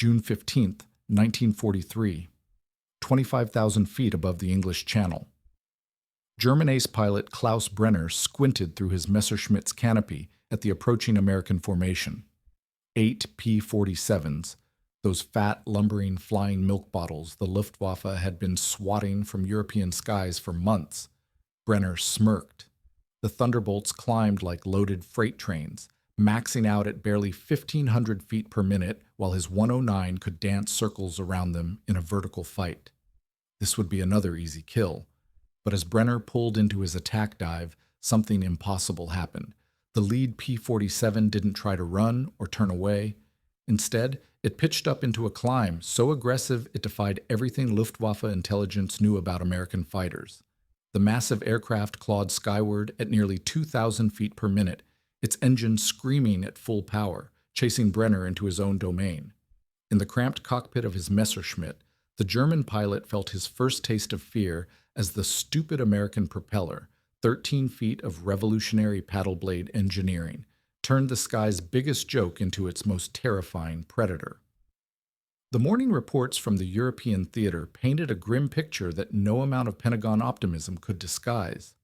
June 15, 1943, 25,000 feet above the English Channel. German ace pilot Klaus Brenner squinted through his Messerschmitt's canopy at the approaching American formation. 8 P-47s, those fat, lumbering, flying milk bottles the Luftwaffe had been swatting from European skies for months. Brenner smirked. The Thunderbolts climbed like loaded freight trains, maxing out at barely 1,500 feet per minute, while his 109 could dance circles around them in a vertical fight. This would be another easy kill. But as Brenner pulled into his attack dive, something impossible happened. The lead P-47 didn't try to run or turn away. Instead, it pitched up into a climb so aggressive it defied everything Luftwaffe intelligence knew about American fighters. The massive aircraft clawed skyward at nearly 2,000 feet per minute, its engine screaming at full power, chasing Brenner into his own domain. In the cramped cockpit of his Messerschmitt, the German pilot felt his first taste of fear as the stupid American propeller, 13 feet of revolutionary paddle blade engineering, turned the sky's biggest joke into its most terrifying predator. The morning reports from the European theater painted a grim picture that no amount of Pentagon optimism could disguise.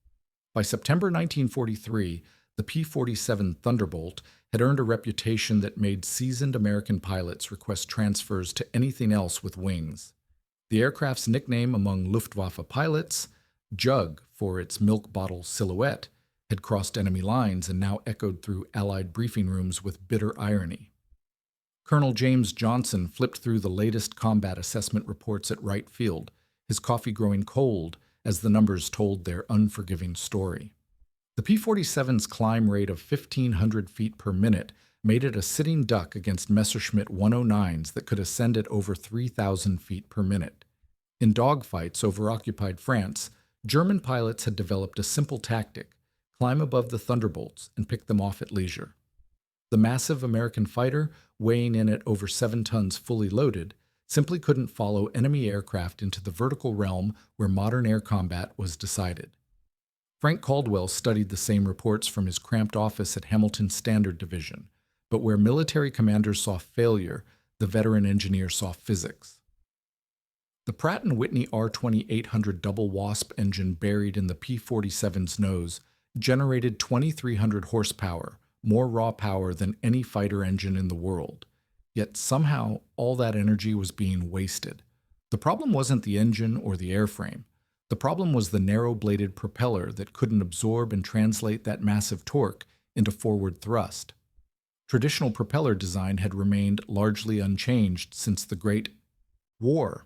By September 1943, the P-47 Thunderbolt had earned a reputation that made seasoned American pilots request transfers to anything else with wings. The aircraft's nickname among Luftwaffe pilots, Jug for its milk bottle silhouette, had crossed enemy lines and now echoed through Allied briefing rooms with bitter irony. Colonel James Johnson flipped through the latest combat assessment reports at Wright Field, his coffee growing cold as the numbers told their unforgiving story. The P-47's climb rate of 1,500 feet per minute made it a sitting duck against Messerschmitt 109s that could ascend at over 3,000 feet per minute. In dogfights over occupied France, German pilots had developed a simple tactic: climb above the Thunderbolts and pick them off at leisure. The massive American fighter, weighing in at over 7 tons fully loaded, simply couldn't follow enemy aircraft into the vertical realm where modern air combat was decided. Frank Caldwell studied the same reports from his cramped office at Hamilton Standard Division, but where military commanders saw failure, the veteran engineer saw physics. The Pratt & Whitney R-2800 double wasp engine buried in the P-47's nose generated 2,300 horsepower, more raw power than any fighter engine in the world. Yet somehow all that energy was being wasted. The problem wasn't the engine or the airframe. The problem was the narrow-bladed propeller that couldn't absorb and translate that massive torque into forward thrust. Traditional propeller design had remained largely unchanged since the Great War.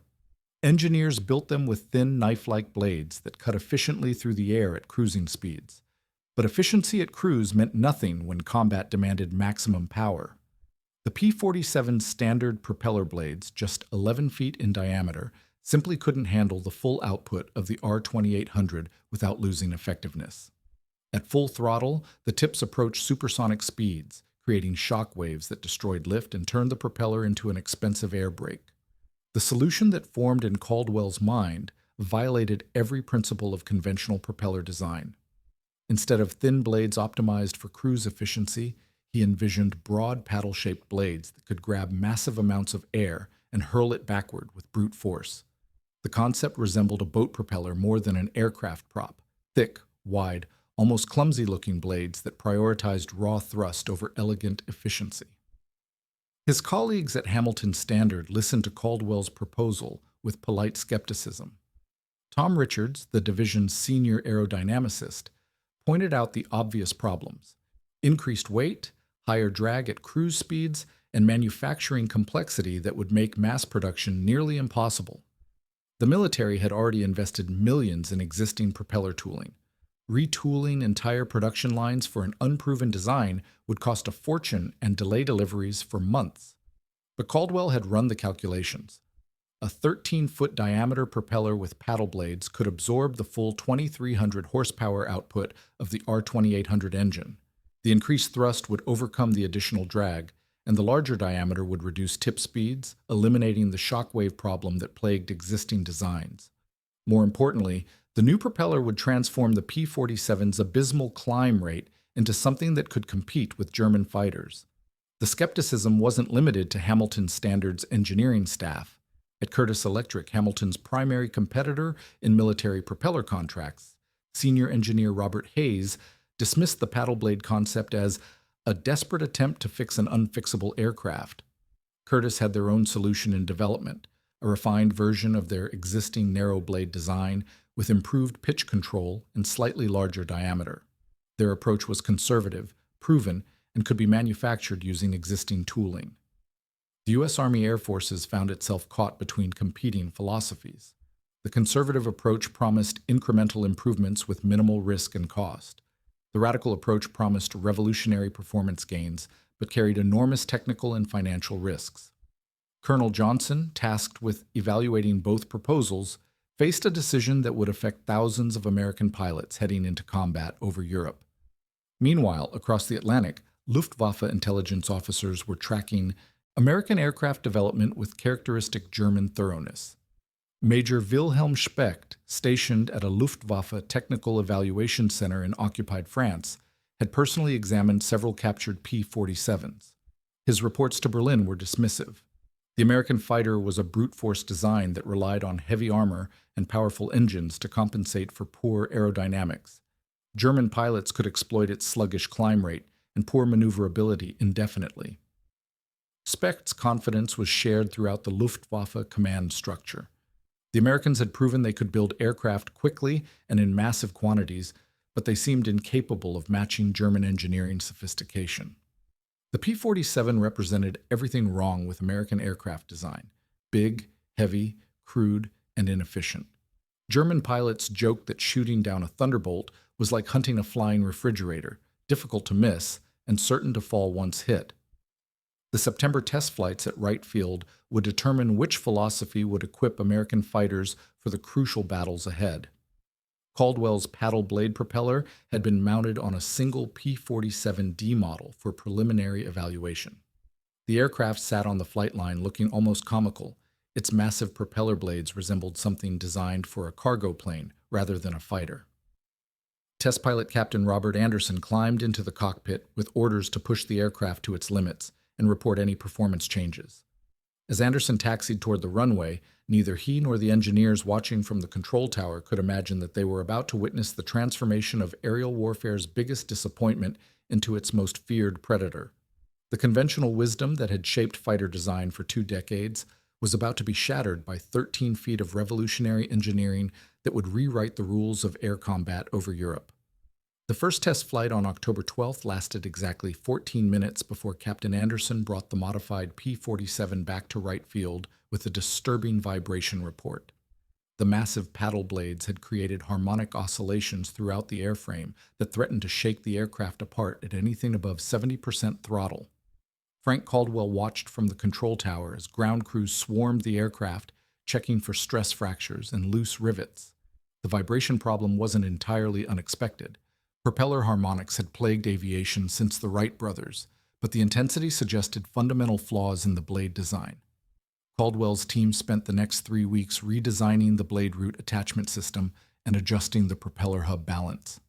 Engineers built them with thin knife-like blades that cut efficiently through the air at cruising speeds. But efficiency at cruise meant nothing when combat demanded maximum power. The P-47's standard propeller blades, just 11 feet in diameter, simply couldn't handle the full output of the R-2800 without losing effectiveness. At full throttle, the tips approached supersonic speeds, creating shock waves that destroyed lift and turned the propeller into an expensive air brake. The solution that formed in Caldwell's mind violated every principle of conventional propeller design. Instead of thin blades optimized for cruise efficiency, he envisioned broad paddle-shaped blades that could grab massive amounts of air and hurl it backward with brute force. The concept resembled a boat propeller more than an aircraft prop: thick, wide, almost clumsy-looking blades that prioritized raw thrust over elegant efficiency. His colleagues at Hamilton Standard listened to Caldwell's proposal with polite skepticism. Tom Richards, the division's senior aerodynamicist, pointed out the obvious problems: increased weight, higher drag at cruise speeds, and manufacturing complexity that would make mass production nearly impossible. The military had already invested millions in existing propeller tooling. Retooling entire production lines for an unproven design would cost a fortune and delay deliveries for months. But Caldwell had run the calculations. A 13-foot diameter propeller with paddle blades could absorb the full 2,300 horsepower output of the R-2800 engine. The increased thrust would overcome the additional drag, and the larger diameter would reduce tip speeds, eliminating the shockwave problem that plagued existing designs. More importantly, the new propeller would transform the P-47's abysmal climb rate into something that could compete with German fighters. The skepticism wasn't limited to Hamilton Standard's engineering staff. At Curtiss Electric, Hamilton's primary competitor in military propeller contracts, senior engineer Robert Hayes dismissed the paddle blade concept as a desperate attempt to fix an unfixable aircraft. Curtiss had their own solution in development, a refined version of their existing narrow blade design with improved pitch control and slightly larger diameter. Their approach was conservative, proven, and could be manufactured using existing tooling. The U.S. Army Air Forces found itself caught between competing philosophies. The conservative approach promised incremental improvements with minimal risk and cost. The radical approach promised revolutionary performance gains, but carried enormous technical and financial risks. Colonel Johnson, tasked with evaluating both proposals, faced a decision that would affect thousands of American pilots heading into combat over Europe. Meanwhile, across the Atlantic, Luftwaffe intelligence officers were tracking American aircraft development with characteristic German thoroughness. Major Wilhelm Specht, stationed at a Luftwaffe technical evaluation center in occupied France, had personally examined several captured P-47s. His reports to Berlin were dismissive. The American fighter was a brute force design that relied on heavy armor and powerful engines to compensate for poor aerodynamics. German pilots could exploit its sluggish climb rate and poor maneuverability indefinitely. Specht's confidence was shared throughout the Luftwaffe command structure. The Americans had proven they could build aircraft quickly and in massive quantities, but they seemed incapable of matching German engineering sophistication. The P-47 represented everything wrong with American aircraft design: big, heavy, crude, and inefficient. German pilots joked that shooting down a Thunderbolt was like hunting a flying refrigerator, difficult to miss and certain to fall once hit. The September test flights at Wright Field would determine which philosophy would equip American fighters for the crucial battles ahead. Caldwell's paddle blade propeller had been mounted on a single P-47D model for preliminary evaluation. The aircraft sat on the flight line looking almost comical. Its massive propeller blades resembled something designed for a cargo plane rather than a fighter. Test pilot Captain Robert Anderson climbed into the cockpit with orders to push the aircraft to its limits and report any performance changes. As Anderson taxied toward the runway, neither he nor the engineers watching from the control tower could imagine that they were about to witness the transformation of aerial warfare's biggest disappointment into its most feared predator. The conventional wisdom that had shaped fighter design for 2 decades was about to be shattered by 13 feet of revolutionary engineering that would rewrite the rules of air combat over Europe. The first test flight on October 12th lasted exactly 14 minutes before Captain Anderson brought the modified P-47 back to Wright Field with a disturbing vibration report. The massive paddle blades had created harmonic oscillations throughout the airframe that threatened to shake the aircraft apart at anything above 70% throttle. Frank Caldwell watched from the control tower as ground crews swarmed the aircraft, checking for stress fractures and loose rivets. The vibration problem wasn't entirely unexpected. Propeller harmonics had plagued aviation since the Wright brothers, but the intensity suggested fundamental flaws in the blade design. Caldwell's team spent the next 3 weeks redesigning the blade root attachment system and adjusting the propeller hub balance.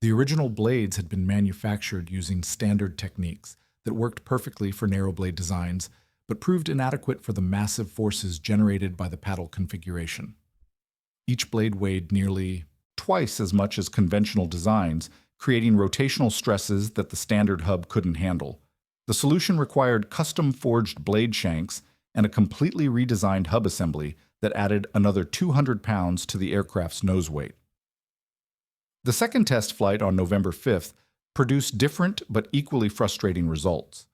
The original blades had been manufactured using standard techniques that worked perfectly for narrow blade designs, but proved inadequate for the massive forces generated by the paddle configuration. Each blade weighed nearly twice as much as conventional designs, creating rotational stresses that the standard hub couldn't handle. The solution required custom-forged blade shanks and a completely redesigned hub assembly that added another 200 pounds to the aircraft's nose weight. The second test flight on November 5th produced different but equally frustrating results.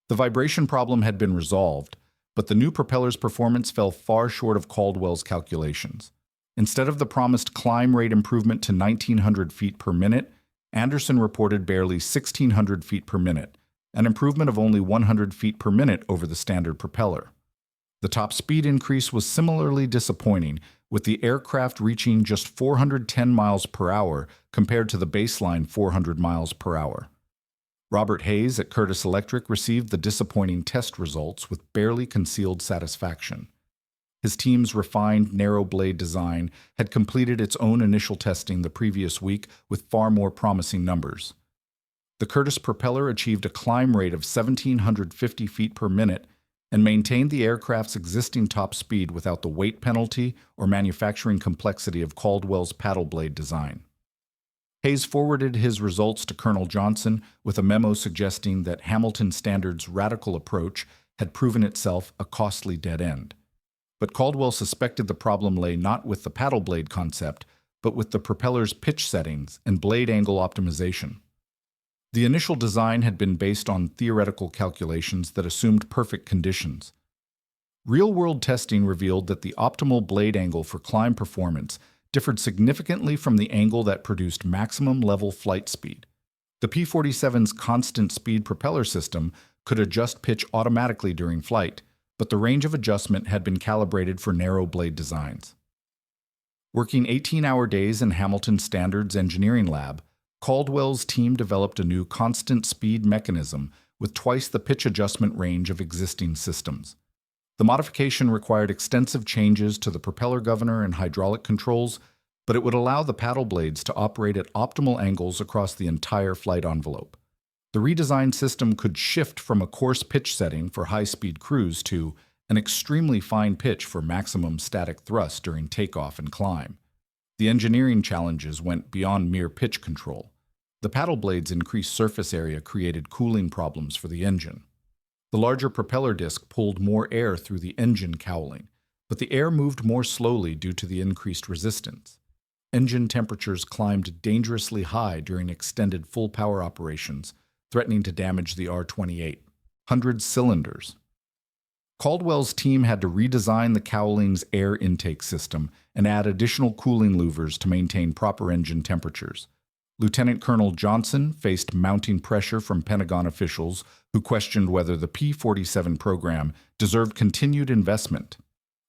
The vibration problem had been resolved, but the new propeller's performance fell far short of Caldwell's calculations. Instead of the promised climb rate improvement to 1,900 feet per minute, Anderson reported barely 1,600 feet per minute, an improvement of only 100 feet per minute over the standard propeller. The top speed increase was similarly disappointing, with the aircraft reaching just 410 miles per hour compared to the baseline 400 miles per hour. Robert Hayes at Curtiss Electric received the disappointing test results with barely concealed satisfaction. His team's refined narrow blade design had completed its own initial testing the previous week with far more promising numbers. The Curtiss propeller achieved a climb rate of 1,750 feet per minute and maintained the aircraft's existing top speed without the weight penalty or manufacturing complexity of Caldwell's paddle blade design. Hayes forwarded his results to Colonel Johnson with a memo suggesting that Hamilton Standard's radical approach had proven itself a costly dead end. But Caldwell suspected the problem lay not with the paddle blade concept, but with the propeller's pitch settings and blade angle optimization. The initial design had been based on theoretical calculations that assumed perfect conditions. Real-world testing revealed that the optimal blade angle for climb performance differed significantly from the angle that produced maximum level flight speed. The P-47's constant speed propeller system could adjust pitch automatically during flight, but the range of adjustment had been calibrated for narrow blade designs. Working 18-hour days in Hamilton Standard's engineering lab, Caldwell's team developed a new constant speed mechanism with twice the pitch adjustment range of existing systems. The modification required extensive changes to the propeller governor and hydraulic controls, but it would allow the paddle blades to operate at optimal angles across the entire flight envelope. The redesigned system could shift from a coarse pitch setting for high-speed cruise to an extremely fine pitch for maximum static thrust during takeoff and climb. The engineering challenges went beyond mere pitch control. The paddle blades' increased surface area created cooling problems for the engine. The larger propeller disc pulled more air through the engine cowling, but the air moved more slowly due to the increased resistance. Engine temperatures climbed dangerously high during extended full-power operations, threatening to damage the R-28. 100 cylinders. Caldwell's team had to redesign the cowling's air intake system and add additional cooling louvers to maintain proper engine temperatures. Lieutenant Colonel Johnson faced mounting pressure from Pentagon officials who questioned whether the P-47 program deserved continued investment.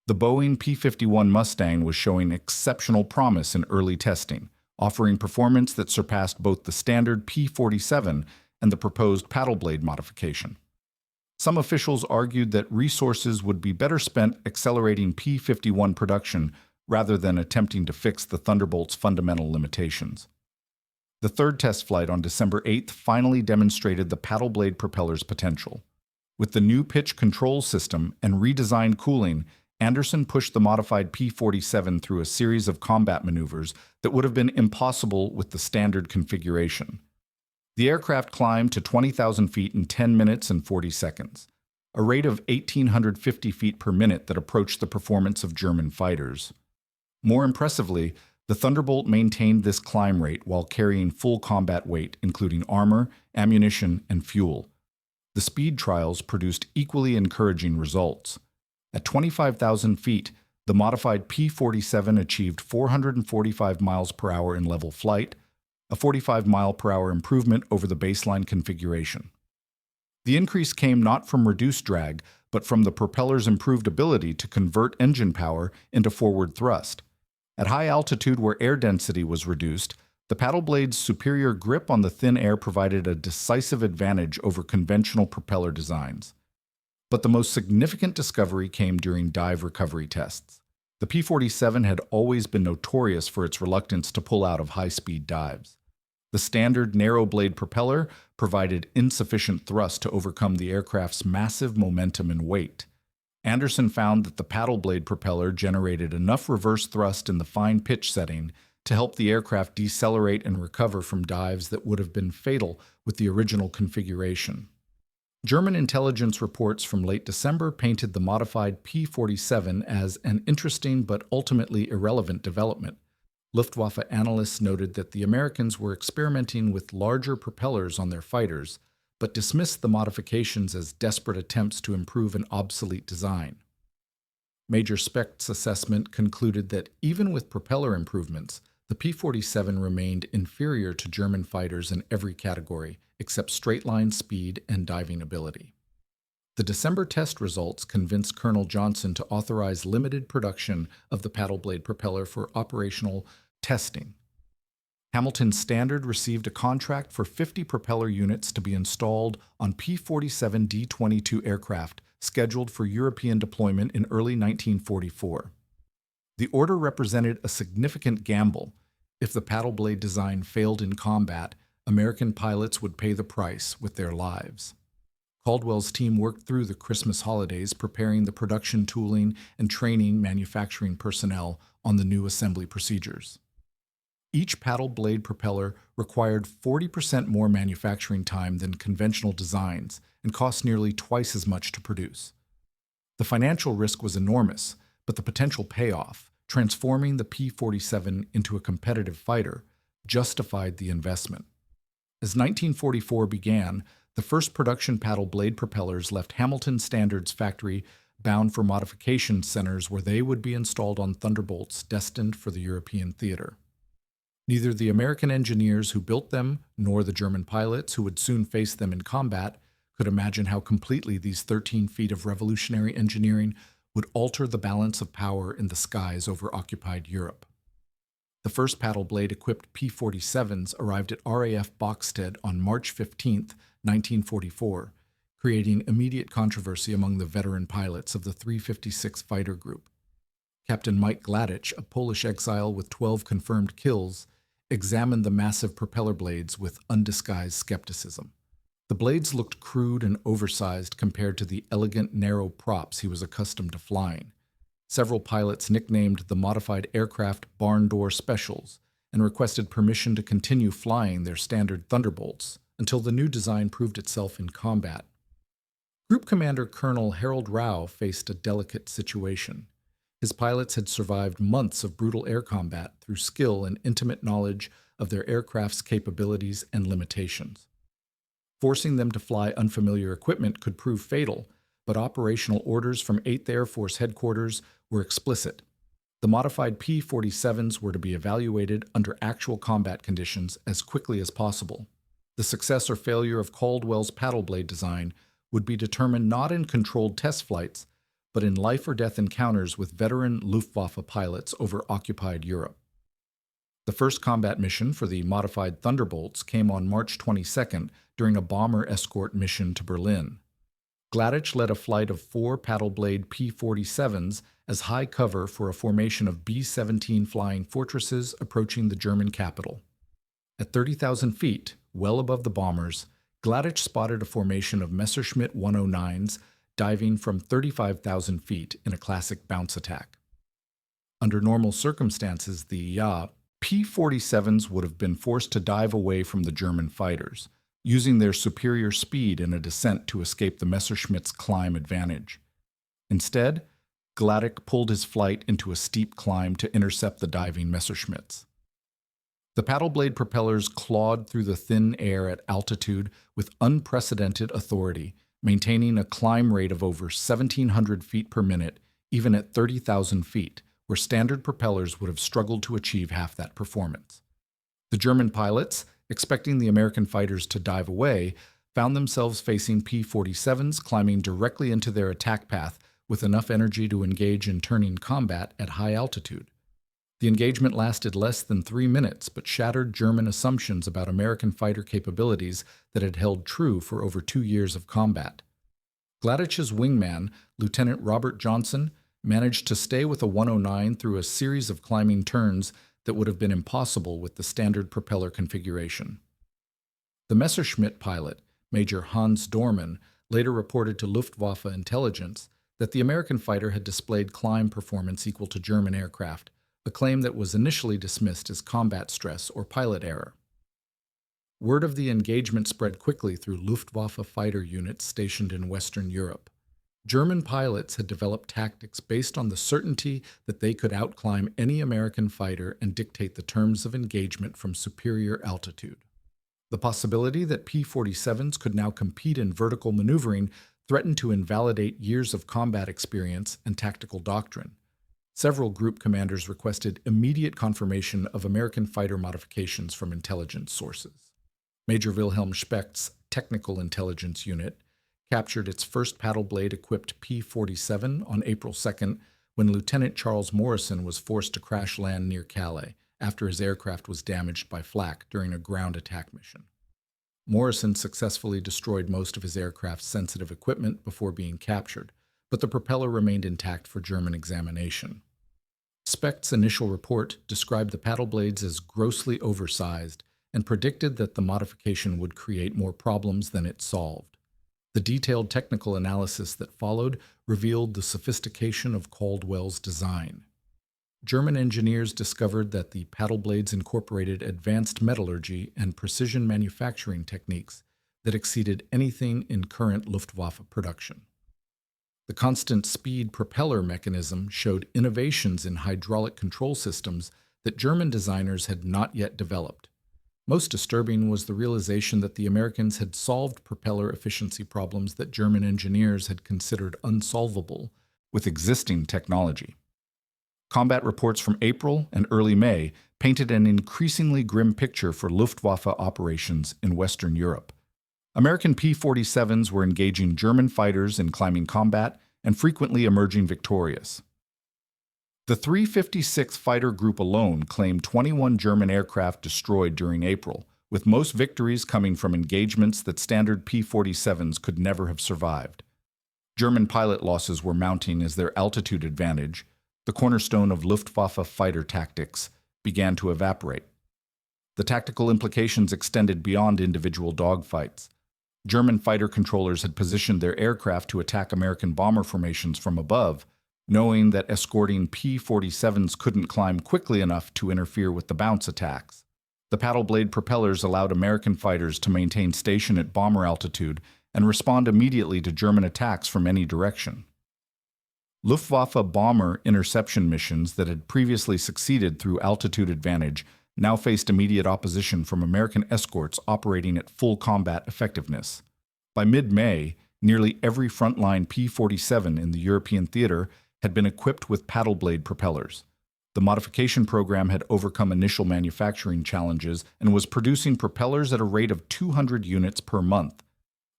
The Boeing P-51 Mustang was showing exceptional promise in early testing, offering performance that surpassed both the standard P-47 and the proposed paddle blade modification. Some officials argued that resources would be better spent accelerating P-51 production rather than attempting to fix the Thunderbolt's fundamental limitations. The third test flight on December 8th finally demonstrated the paddle blade propeller's potential. With the new pitch control system and redesigned cooling, Anderson pushed the modified P-47 through a series of combat maneuvers that would have been impossible with the standard configuration. The aircraft climbed to 20,000 feet in 10 minutes and 40 seconds, a rate of 1,850 feet per minute that approached the performance of German fighters. More impressively, the Thunderbolt maintained this climb rate while carrying full combat weight, including armor, ammunition, and fuel. The speed trials produced equally encouraging results. At 25,000 feet, the modified P-47 achieved 445 miles per hour in level flight, a 45-mile-per-hour improvement over the baseline configuration. The increase came not from reduced drag, but from the propeller's improved ability to convert engine power into forward thrust. At high altitude where air density was reduced, the paddle blade's superior grip on the thin air provided a decisive advantage over conventional propeller designs. But the most significant discovery came during dive recovery tests. The P-47 had always been notorious for its reluctance to pull out of high-speed dives. The standard narrow-blade propeller provided insufficient thrust to overcome the aircraft's massive momentum and weight. Anderson found that the paddle blade propeller generated enough reverse thrust in the fine pitch setting to help the aircraft decelerate and recover from dives that would have been fatal with the original configuration. German intelligence reports from late December painted the modified P-47 as an interesting but ultimately irrelevant development. Luftwaffe analysts noted that the Americans were experimenting with larger propellers on their fighters, but dismissed the modifications as desperate attempts to improve an obsolete design. Major Specs assessment concluded that even with propeller improvements, the P-47 remained inferior to German fighters in every category except straight-line speed and diving ability. The December test results convinced Colonel Johnson to authorize limited production of the paddle blade propeller for operational testing. Hamilton Standard received a contract for 50 propeller units to be installed on P-47 D-22 aircraft scheduled for European deployment in early 1944. The order represented a significant gamble. If the paddle blade design failed in combat, American pilots would pay the price with their lives. Caldwell's team worked through the Christmas holidays preparing the production tooling and training manufacturing personnel on the new assembly procedures. Each paddle blade propeller required 40% more manufacturing time than conventional designs and cost nearly twice as much to produce. The financial risk was enormous, but the potential payoff, transforming the P-47 into a competitive fighter, justified the investment. As 1944 began, the first production paddle blade propellers left Hamilton Standard's factory bound for modification centers where they would be installed on Thunderbolts destined for the European theater. Neither the American engineers who built them nor the German pilots who would soon face them in combat could imagine how completely these 13 feet of revolutionary engineering would alter the balance of power in the skies over occupied Europe. The first paddle blade-equipped P-47s arrived at RAF Boxted on March 15, 1944, creating immediate controversy among the veteran pilots of the 356 Fighter Group. Captain Mike Gladich, a Polish exile with 12 confirmed kills, examined the massive propeller blades with undisguised skepticism. The blades looked crude and oversized compared to the elegant, narrow props he was accustomed to flying. Several pilots nicknamed the modified aircraft barn door specials and requested permission to continue flying their standard Thunderbolts until the new design proved itself in combat. Group Commander Colonel Harold Rao faced a delicate situation. His pilots had survived months of brutal air combat through skill and intimate knowledge of their aircraft's capabilities and limitations. Forcing them to fly unfamiliar equipment could prove fatal, but operational orders from 8th Air Force Headquarters were explicit. The modified P-47s were to be evaluated under actual combat conditions as quickly as possible. The success or failure of Caldwell's paddle blade design would be determined not in controlled test flights, but in life-or-death encounters with veteran Luftwaffe pilots over occupied Europe. The first combat mission for the modified Thunderbolts came on March 22nd during a bomber escort mission to Berlin. Gladich led a flight of 4 paddle blade P-47s as high cover for a formation of B-17 flying fortresses approaching the German capital. At 30,000 feet, well above the bombers, Gladich spotted a formation of Messerschmitt 109s diving from 35,000 feet in a classic bounce attack. Under normal circumstances, the P-47s would have been forced to dive away from the German fighters, using their superior speed in a descent to escape the Messerschmitt's climb advantage. Instead, Gladich pulled his flight into a steep climb to intercept the diving Messerschmitts. The paddle blade propellers clawed through the thin air at altitude with unprecedented authority, maintaining a climb rate of over 1,700 feet per minute, even at 30,000 feet, where standard propellers would have struggled to achieve half that performance. The German pilots, expecting the American fighters to dive away, found themselves facing P-47s climbing directly into their attack path with enough energy to engage in turning combat at high altitude. The engagement lasted less than 3 minutes, but shattered German assumptions about American fighter capabilities that had held true for over 2 years of combat. Gladich's wingman, Lieutenant Robert Johnson, managed to stay with a 109 through a series of climbing turns that would have been impossible with the standard propeller configuration. The Messerschmitt pilot, Major Hans Dormann, later reported to Luftwaffe intelligence that the American fighter had displayed climb performance equal to German aircraft, a claim that was initially dismissed as combat stress or pilot error. Word of the engagement spread quickly through Luftwaffe fighter units stationed in Western Europe. German pilots had developed tactics based on the certainty that they could outclimb any American fighter and dictate the terms of engagement from superior altitude. The possibility that P-47s could now compete in vertical maneuvering threatened to invalidate years of combat experience and tactical doctrine. Several group commanders requested immediate confirmation of American fighter modifications from intelligence sources. Major Wilhelm Specht's Technical Intelligence Unit captured its first paddle blade-equipped P-47 on April 2nd when Lieutenant Charles Morrison was forced to crash land near Calais after his aircraft was damaged by flak during a ground attack mission. Morrison successfully destroyed most of his aircraft's sensitive equipment before being captured, but the propeller remained intact for German examination. Specht's initial report described the paddle blades as grossly oversized and predicted that the modification would create more problems than it solved. The detailed technical analysis that followed revealed the sophistication of Caldwell's design. German engineers discovered that the paddle blades incorporated advanced metallurgy and precision manufacturing techniques that exceeded anything in current Luftwaffe production. The constant speed propeller mechanism showed innovations in hydraulic control systems that German designers had not yet developed. Most disturbing was the realization that the Americans had solved propeller efficiency problems that German engineers had considered unsolvable with existing technology. Combat reports from April and early May painted an increasingly grim picture for Luftwaffe operations in Western Europe. American P-47s were engaging German fighters in climbing combat and frequently emerging victorious. The 356th Fighter Group alone claimed 21 German aircraft destroyed during April, with most victories coming from engagements that standard P-47s could never have survived. German pilot losses were mounting as their altitude advantage, the cornerstone of Luftwaffe fighter tactics, began to evaporate. The tactical implications extended beyond individual dogfights. German fighter controllers had positioned their aircraft to attack American bomber formations from above, knowing that escorting P-47s couldn't climb quickly enough to interfere with the bounce attacks. The paddle blade propellers allowed American fighters to maintain station at bomber altitude and respond immediately to German attacks from any direction. Luftwaffe bomber interception missions that had previously succeeded through altitude advantage now faced immediate opposition from American escorts operating at full combat effectiveness. By mid-May, nearly every frontline P-47 in the European theater had been equipped with paddle blade propellers. The modification program had overcome initial manufacturing challenges and was producing propellers at a rate of 200 units per month.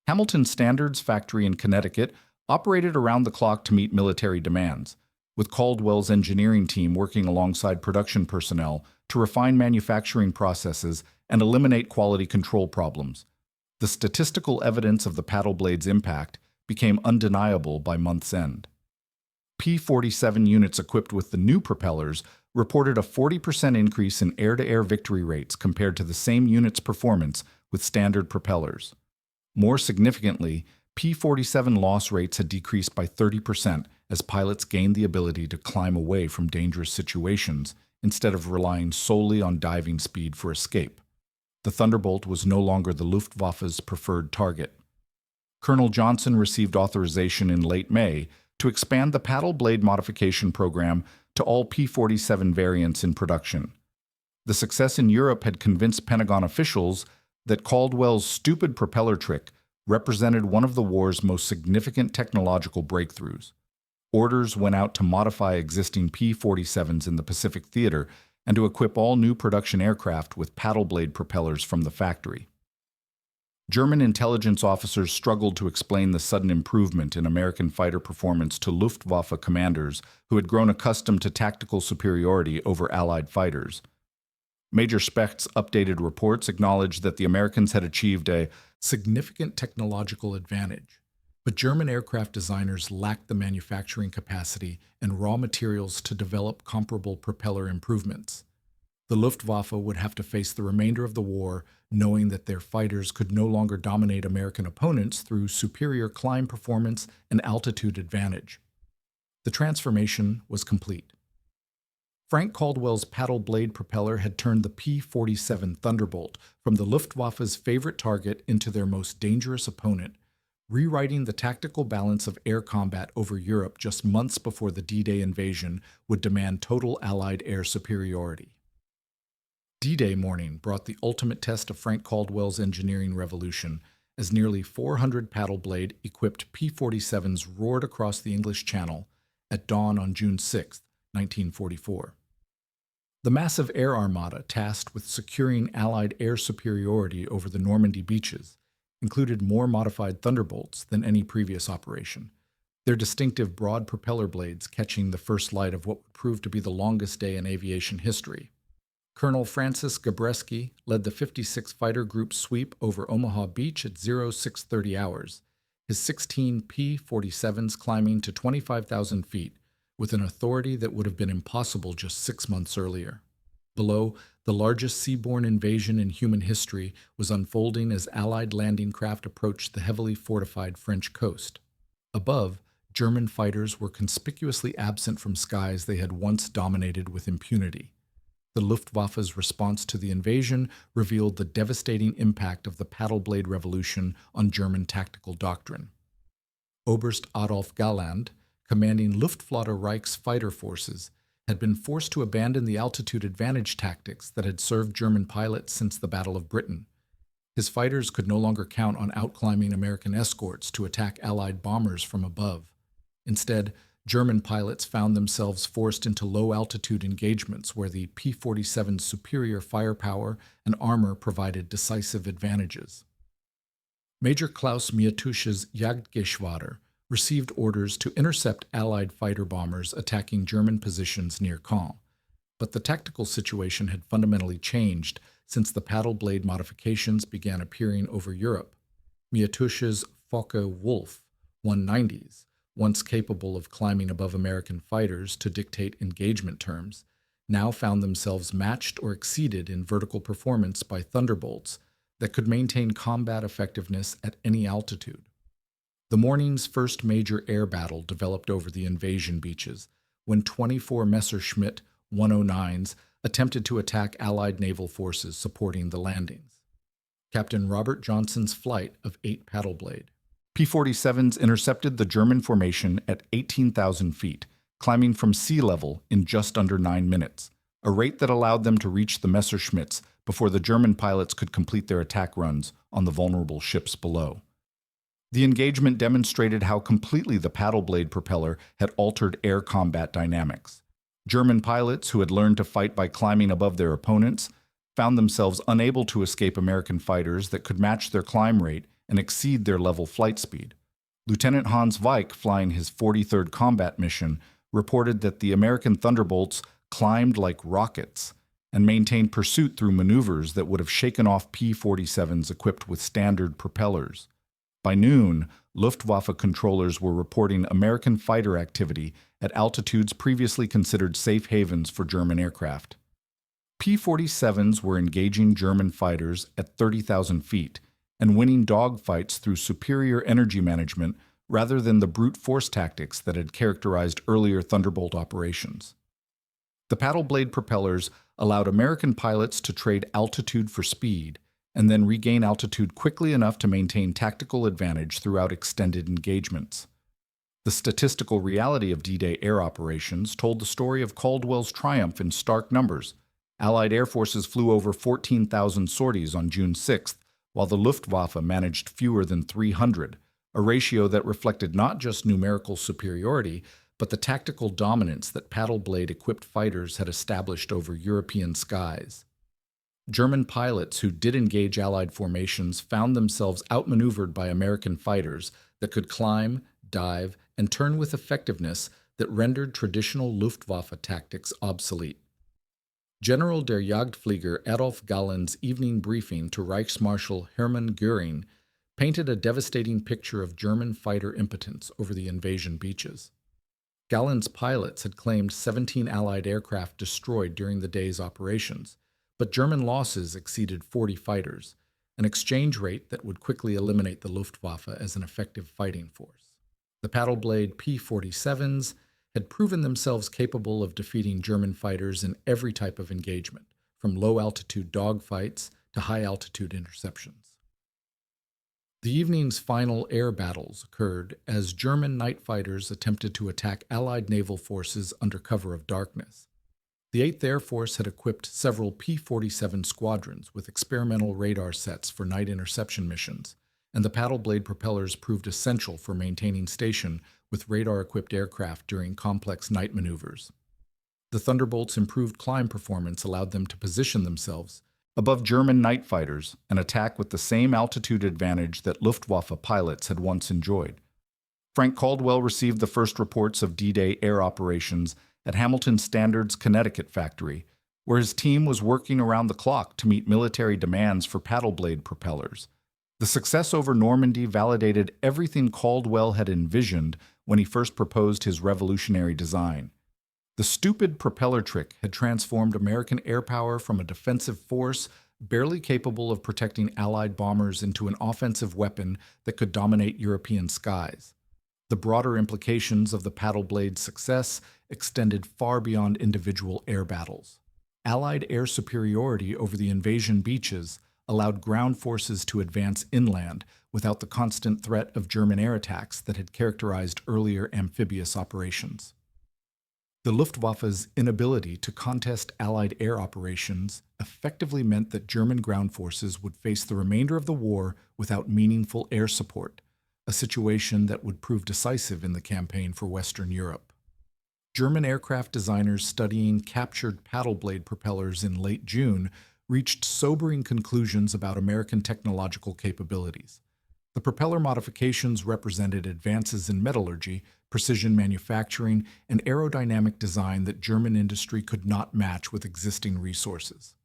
Hamilton Standard's factory in Connecticut operated around the clock to meet military demands, with Caldwell's engineering team working alongside production personnel to refine manufacturing processes and eliminate quality control problems. The statistical evidence of the paddle blade's impact became undeniable by month's end. P-47 units equipped with the new propellers reported a 40% increase in air-to-air victory rates compared to the same unit's performance with standard propellers. More significantly, P-47 loss rates had decreased by 30% as pilots gained the ability to climb away from dangerous situations instead of relying solely on diving speed for escape. The Thunderbolt was no longer the Luftwaffe's preferred target. Colonel Johnson received authorization in late May to expand the paddle blade modification program to all P-47 variants in production. The success in Europe had convinced Pentagon officials that Caldwell's stupid propeller trick represented one of the war's most significant technological breakthroughs. Orders went out to modify existing P-47s in the Pacific Theater and to equip all new production aircraft with paddle blade propellers from the factory. German intelligence officers struggled to explain the sudden improvement in American fighter performance to Luftwaffe commanders who had grown accustomed to tactical superiority over Allied fighters. Major Specht's updated reports acknowledged that the Americans had achieved a significant technological advantage, but German aircraft designers lacked the manufacturing capacity and raw materials to develop comparable propeller improvements. The Luftwaffe would have to face the remainder of the war knowing that their fighters could no longer dominate American opponents through superior climb performance and altitude advantage. The transformation was complete. Frank Caldwell's paddle blade propeller had turned the P-47 Thunderbolt from the Luftwaffe's favorite target into their most dangerous opponent, rewriting the tactical balance of air combat over Europe just months before the D-Day invasion would demand total Allied air superiority. D-Day morning brought the ultimate test of Frank Caldwell's engineering revolution as nearly 400 paddle blade-equipped P-47s roared across the English Channel at dawn on June 6, 1944. The massive air armada tasked with securing Allied air superiority over the Normandy beaches included more modified Thunderbolts than any previous operation, their distinctive broad propeller blades catching the first light of what would prove to be the longest day in aviation history. Colonel Francis Gabreski led the 56th Fighter Group sweep over Omaha Beach at 0630 hours, his 16 P-47s climbing to 25,000 feet, with an authority that would have been impossible just 6 months earlier. Below, the largest seaborne invasion in human history was unfolding as Allied landing craft approached the heavily fortified French coast. Above, German fighters were conspicuously absent from skies they had once dominated with impunity. The Luftwaffe's response to the invasion revealed the devastating impact of the paddle blade revolution on German tactical doctrine. Oberst Adolf Galland, commanding Luftflotte Reich's fighter forces, had been forced to abandon the altitude advantage tactics that had served German pilots since the Battle of Britain. His fighters could no longer count on outclimbing American escorts to attack Allied bombers from above. Instead, German pilots found themselves forced into low-altitude engagements where the P-47's superior firepower and armor provided decisive advantages. Major Klaus Miatusch's Jagdgeschwader received orders to intercept Allied fighter bombers attacking German positions near Caen, but the tactical situation had fundamentally changed since the paddle blade modifications began appearing over Europe. Miatusch's Focke-Wulf 190s, once capable of climbing above American fighters to dictate engagement terms, now found themselves matched or exceeded in vertical performance by Thunderbolts that could maintain combat effectiveness at any altitude. The morning's first major air battle developed over the invasion beaches when 24 Messerschmitt 109s attempted to attack Allied naval forces supporting the landings. Captain Robert Johnson's flight of 8 paddleblade. P-47s intercepted the German formation at 18,000 feet, climbing from sea level in just under 9 minutes, a rate that allowed them to reach the Messerschmitts before the German pilots could complete their attack runs on the vulnerable ships below. The engagement demonstrated how completely the paddle blade propeller had altered air combat dynamics. German pilots, who had learned to fight by climbing above their opponents, found themselves unable to escape American fighters that could match their climb rate and exceed their level flight speed. Lieutenant Hans Weick, flying his 43rd combat mission, reported that the American Thunderbolts climbed like rockets and maintained pursuit through maneuvers that would have shaken off P-47s equipped with standard propellers. By noon, Luftwaffe controllers were reporting American fighter activity at altitudes previously considered safe havens for German aircraft. P-47s were engaging German fighters at 30,000 feet and winning dogfights through superior energy management rather than the brute force tactics that had characterized earlier Thunderbolt operations. The paddle blade propellers allowed American pilots to trade altitude for speed and then regain altitude quickly enough to maintain tactical advantage throughout extended engagements. The statistical reality of D-Day air operations told the story of Caldwell's triumph in stark numbers. Allied air forces flew over 14,000 sorties on June 6th, while the Luftwaffe managed fewer than 300, a ratio that reflected not just numerical superiority, but the tactical dominance that paddle blade-equipped fighters had established over European skies. German pilots who did engage Allied formations found themselves outmaneuvered by American fighters that could climb, dive, and turn with effectiveness that rendered traditional Luftwaffe tactics obsolete. General der Jagdflieger Adolf Galland's evening briefing to Reichsmarschall Hermann Göring painted a devastating picture of German fighter impotence over the invasion beaches. Galland's pilots had claimed 17 Allied aircraft destroyed during the day's operations, but German losses exceeded 40 fighters, an exchange rate that would quickly eliminate the Luftwaffe as an effective fighting force. The paddle blade P-47s had proven themselves capable of defeating German fighters in every type of engagement, from low-altitude dogfights to high-altitude interceptions. The evening's final air battles occurred as German night fighters attempted to attack Allied naval forces under cover of darkness. The 8th Air Force had equipped several P-47 squadrons with experimental radar sets for night interception missions, and the paddle blade propellers proved essential for maintaining station with radar-equipped aircraft during complex night maneuvers. The Thunderbolts' improved climb performance allowed them to position themselves above German night fighters and attack with the same altitude advantage that Luftwaffe pilots had once enjoyed. Frank Caldwell received the first reports of D-Day air operations at Hamilton Standard's Connecticut factory, where his team was working around the clock to meet military demands for paddle blade propellers. The success over Normandy validated everything Caldwell had envisioned when he first proposed his revolutionary design. The stupid propeller trick had transformed American air power from a defensive force barely capable of protecting Allied bombers into an offensive weapon that could dominate European skies. The broader implications of the paddle blade's success extended far beyond individual air battles. Allied air superiority over the invasion beaches allowed ground forces to advance inland without the constant threat of German air attacks that had characterized earlier amphibious operations. The Luftwaffe's inability to contest Allied air operations effectively meant that German ground forces would face the remainder of the war without meaningful air support, a situation that would prove decisive in the campaign for Western Europe. German aircraft designers studying captured paddle blade propellers in late June reached sobering conclusions about American technological capabilities. The propeller modifications represented advances in metallurgy, precision manufacturing, and aerodynamic design that German industry could not match with existing resources.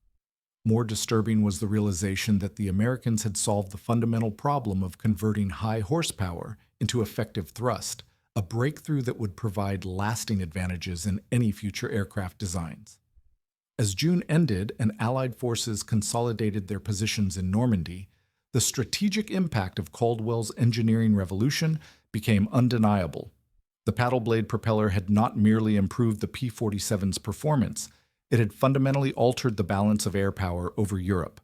More disturbing was the realization that the Americans had solved the fundamental problem of converting high horsepower into effective thrust, a breakthrough that would provide lasting advantages in any future aircraft designs. As June ended and Allied forces consolidated their positions in Normandy, the strategic impact of Caldwell's engineering revolution became undeniable. The paddle blade propeller had not merely improved the P-47's performance, it had fundamentally altered the balance of air power over Europe.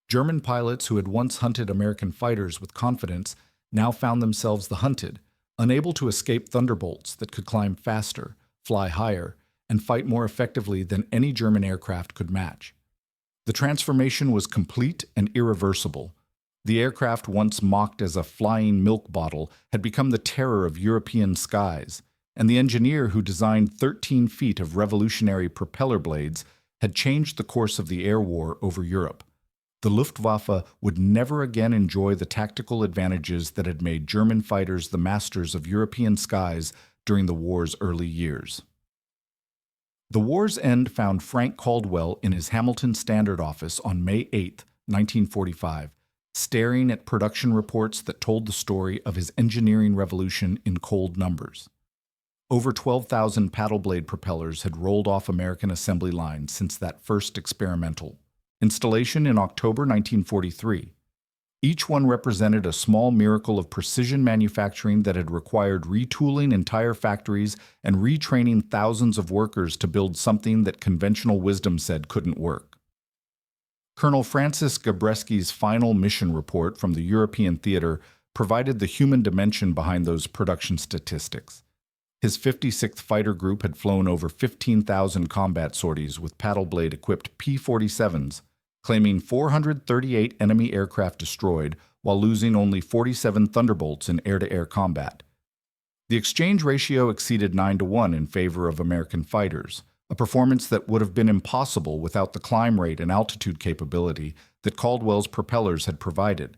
German pilots who had once hunted American fighters with confidence now found themselves the hunted, unable to escape Thunderbolts that could climb faster, fly higher, and fight more effectively than any German aircraft could match. The transformation was complete and irreversible. The aircraft once mocked as a flying milk bottle had become the terror of European skies, and the engineer who designed 13 feet of revolutionary propeller blades had changed the course of the air war over Europe. The Luftwaffe would never again enjoy the tactical advantages that had made German fighters the masters of European skies during the war's early years. The war's end found Frank Caldwell in his Hamilton Standard office on May 8, 1945, staring at production reports that told the story of his engineering revolution in cold numbers. Over 12,000 paddle blade propellers had rolled off American assembly lines since that first experimental installation in October 1943. Each one represented a small miracle of precision manufacturing that had required retooling entire factories and retraining thousands of workers to build something that conventional wisdom said couldn't work. Colonel Francis Gabreski's final mission report from the European theater provided the human dimension behind those production statistics. His 56th Fighter Group had flown over 15,000 combat sorties with paddle blade-equipped P-47s, claiming 438 enemy aircraft destroyed while losing only 47 Thunderbolts in air-to-air combat. The exchange ratio exceeded 9-to-1 in favor of American fighters, a performance that would have been impossible without the climb rate and altitude capability that Caldwell's propellers had provided.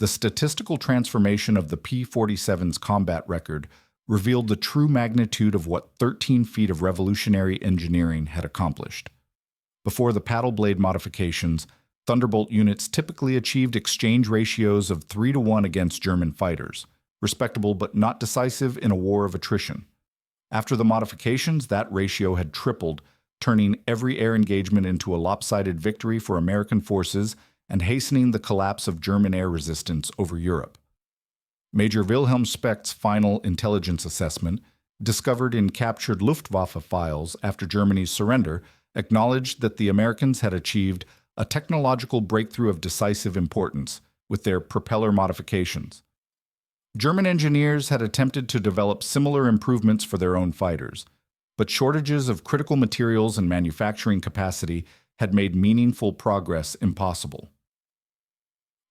The statistical transformation of the P-47's combat record revealed the true magnitude of what 13 feet of revolutionary engineering had accomplished. Before the paddle blade modifications, Thunderbolt units typically achieved exchange ratios of 3-to-1 against German fighters, respectable but not decisive in a war of attrition. After the modifications, that ratio had tripled, turning every air engagement into a lopsided victory for American forces and hastening the collapse of German air resistance over Europe. Major Wilhelm Specht's final intelligence assessment, discovered in captured Luftwaffe files after Germany's surrender, acknowledged that the Americans had achieved a technological breakthrough of decisive importance with their propeller modifications. German engineers had attempted to develop similar improvements for their own fighters, but shortages of critical materials and manufacturing capacity had made meaningful progress impossible.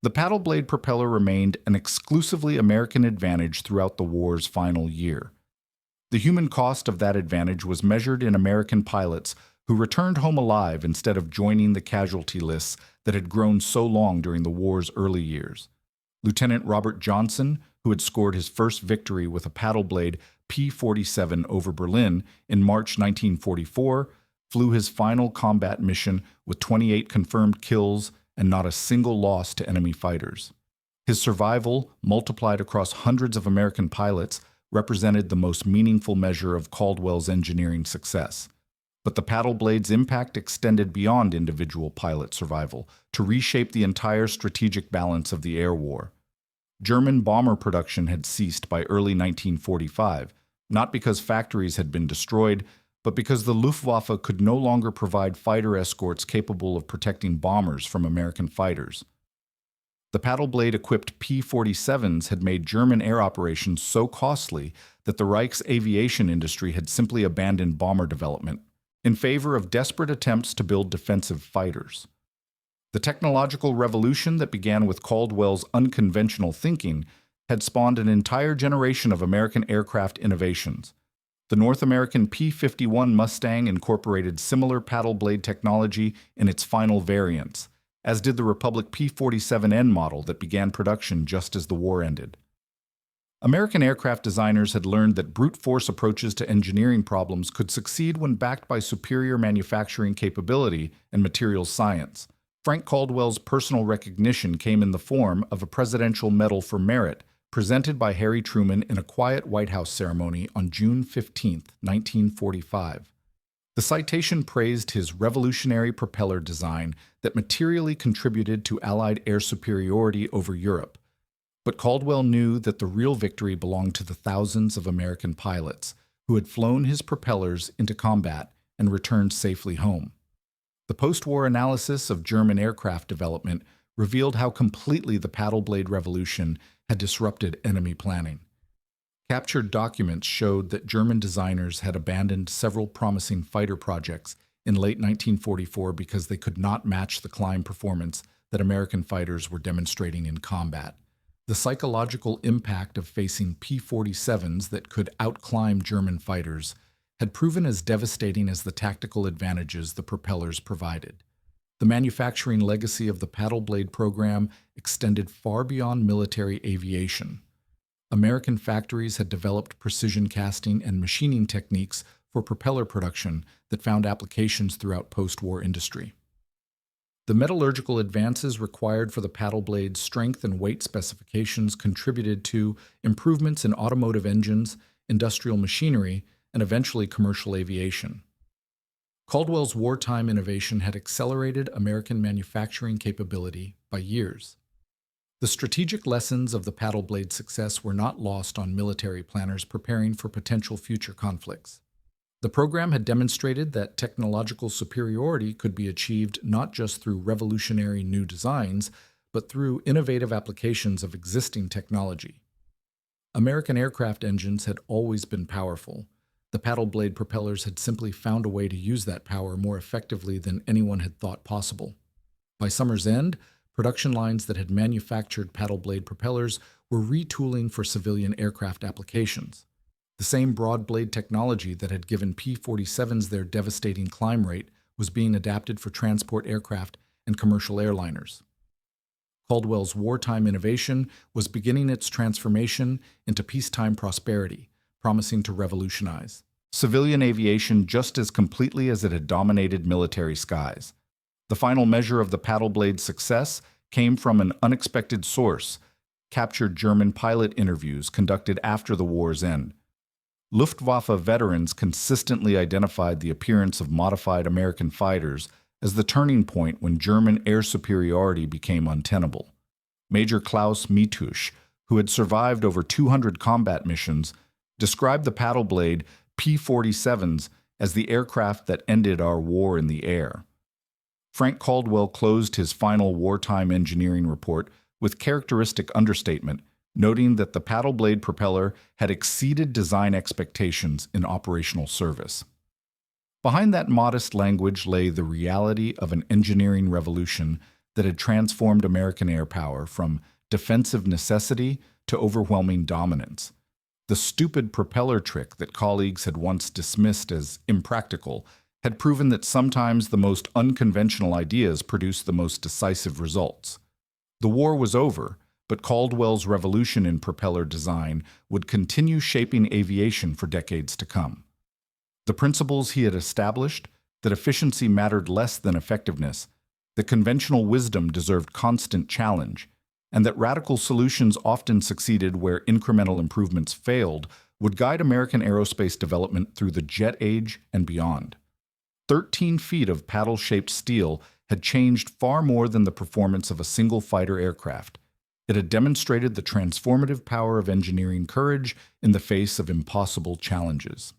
The paddle blade propeller remained an exclusively American advantage throughout the war's final year. The human cost of that advantage was measured in American pilots who returned home alive instead of joining the casualty lists that had grown so long during the war's early years. Lieutenant Robert Johnson, who had scored his first victory with a paddle blade P-47 over Berlin in March 1944, flew his final combat mission with 28 confirmed kills and not a single loss to enemy fighters. His survival, multiplied across hundreds of American pilots, represented the most meaningful measure of Caldwell's engineering success. But the paddle blade's impact extended beyond individual pilot survival to reshape the entire strategic balance of the air war. German bomber production had ceased by early 1945, not because factories had been destroyed, but because the Luftwaffe could no longer provide fighter escorts capable of protecting bombers from American fighters. The paddle blade-equipped P-47s had made German air operations so costly that the Reich's aviation industry had simply abandoned bomber development in favor of desperate attempts to build defensive fighters. The technological revolution that began with Caldwell's unconventional thinking had spawned an entire generation of American aircraft innovations. The North American P-51 Mustang incorporated similar paddle blade technology in its final variants, as did the Republic P-47N model that began production just as the war ended. American aircraft designers had learned that brute force approaches to engineering problems could succeed when backed by superior manufacturing capability and materials science. Frank Caldwell's personal recognition came in the form of a Presidential Medal for Merit presented by Harry Truman in a quiet White House ceremony on June 15, 1945. The citation praised his revolutionary propeller design that materially contributed to Allied air superiority over Europe. But Caldwell knew that the real victory belonged to the thousands of American pilots who had flown his propellers into combat and returned safely home. The post-war analysis of German aircraft development revealed how completely the paddle blade revolution had disrupted enemy planning. Captured documents showed that German designers had abandoned several promising fighter projects in late 1944 because they could not match the climb performance that American fighters were demonstrating in combat. The psychological impact of facing P-47s that could outclimb German fighters had proven as devastating as the tactical advantages the propellers provided. The manufacturing legacy of the paddle blade program extended far beyond military aviation. American factories had developed precision casting and machining techniques for propeller production that found applications throughout post-war industry. The metallurgical advances required for the paddle blade's strength and weight specifications contributed to improvements in automotive engines, industrial machinery, and eventually commercial aviation. Caldwell's wartime innovation had accelerated American manufacturing capability by years. The strategic lessons of the paddle blade success were not lost on military planners preparing for potential future conflicts. The program had demonstrated that technological superiority could be achieved not just through revolutionary new designs, but through innovative applications of existing technology. American aircraft engines had always been powerful. The paddle blade propellers had simply found a way to use that power more effectively than anyone had thought possible. By summer's end, production lines that had manufactured paddle blade propellers were retooling for civilian aircraft applications. The same broad blade technology that had given P-47s their devastating climb rate was being adapted for transport aircraft and commercial airliners. Caldwell's wartime innovation was beginning its transformation into peacetime prosperity, promising to revolutionize civilian aviation just as completely as it had dominated military skies. The final measure of the paddle blade's success came from an unexpected source: captured German pilot interviews conducted after the war's end. Luftwaffe veterans consistently identified the appearance of modified American fighters as the turning point when German air superiority became untenable. Major Klaus Mitusch, who had survived over 200 combat missions, described the paddle blade P-47s as the aircraft that ended our war in the air. Frank Caldwell closed his final wartime engineering report with characteristic understatement, noting that the paddle blade propeller had exceeded design expectations in operational service. Behind that modest language lay the reality of an engineering revolution that had transformed American air power from defensive necessity to overwhelming dominance. The stupid propeller trick that colleagues had once dismissed as impractical had proven that sometimes the most unconventional ideas produce the most decisive results. The war was over, but Caldwell's revolution in propeller design would continue shaping aviation for decades to come. The principles he had established, that efficiency mattered less than effectiveness, that conventional wisdom deserved constant challenge, and that radical solutions often succeeded where incremental improvements failed, would guide American aerospace development through the jet age and beyond. 13 feet of paddle-shaped steel had changed far more than the performance of a single fighter aircraft. It had demonstrated the transformative power of engineering courage in the face of impossible challenges.